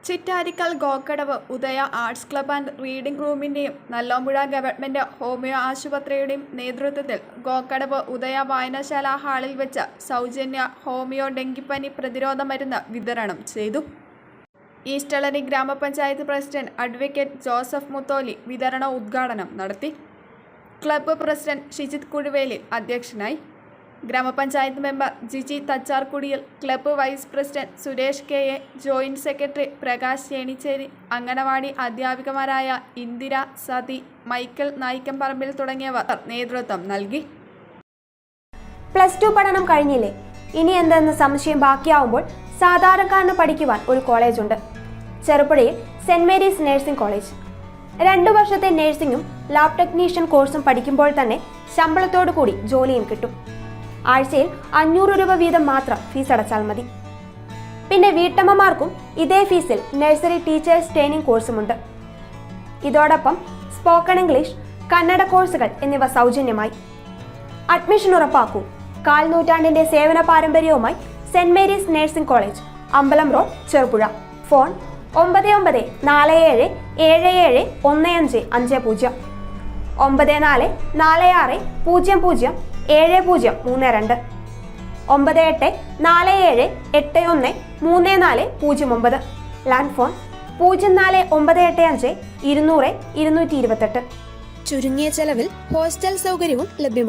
Chittarikkal Gokkadavu Udaya arts club and reading റൂമിൻ്റെയും Nallompuzha government homeo ആശുപത്രിയുടെയും നേതൃത്വത്തിൽ ഗോക്കടവ് ഉദയ വായനശാല ഹാളിൽ വെച്ച് സൗജന്യ ഹോമിയോ ഡെങ്കിപ്പനി പ്രതിരോധ മരുന്ന് വിതരണം ചെയ്തു. ഈസ്റ്റളരി ഗ്രാമപഞ്ചായത്ത് പ്രസിഡന്റ് അഡ്വക്കേറ്റ് ജോസഫ് മുത്തോലി വിതരണ ഉദ്ഘാടനം നടത്തി. ക്ലബ്ബ് പ്രസിഡന്റ് ഷിജിത് കുഴുവേലിൽ അധ്യക്ഷനായി. ഗ്രാമപഞ്ചായത്ത് member Jiji Thacharkudiyil, club vice president Suresh K A, joint secretary Prakash Enichery, anganwadi അധ്യാപികമാരായ ഇന്ദിര, സതി, മൈക്കൽ നായിക്കമ്പറമ്പിൽ തുടങ്ങിയവർ നേതൃത്വം നൽകി. +2 പഠനം കഴിഞ്ഞില്ലേ, ഇനി എന്തെന്ന് സംശയം ബാക്കിയാവുമ്പോൾ സാധാരണക്കാരന് പഠിക്കുവാൻ ഒരു കോളേജുണ്ട്. ചെറുപുഴയിൽ സെന്റ് മേരീസ് നഴ്സിംഗ് കോളേജ്. 2 വർഷത്തെ നഴ്സിംഗും ലാബ് ടെക്നീഷ്യൻ കോഴ്സും പഠിക്കുമ്പോൾ തന്നെ ശമ്പളത്തോടു കൂടി ജോലിയും കിട്ടും. ആഴ്ചയിൽ 500 രൂപ വീതം മാത്രം ഫീസ് അടച്ചാൽ മതി. പിന്നെ വീട്ടമ്മമാർക്കും ഇതേ ഫീസിൽ നഴ്സറി ടീച്ചേഴ്സ് ട്രെയിനിങ് കോഴ്സുമുണ്ട്. ഇതോടൊപ്പം സ്പോക്കൺ ഇംഗ്ലീഷ്, കന്നഡ കോഴ്സുകൾ എന്നിവ സൗജന്യമായി. അഡ്മിഷൻ ഉറപ്പാക്കൂ. 1/4 നൂറ്റാണ്ടിന്റെ സേവന പാരമ്പര്യവുമായി സെന്റ് മേരീസ് നഴ്സിംഗ് കോളേജ്, അമ്പലം road, Cherupuzha. Phone 9947771550, 9446007032, 9847813409. Land phone 04985 200 228. ചുരുങ്ങിയ ചെലവിൽ ഹോസ്റ്റൽ സൗകര്യവും ലഭ്യമാണ്.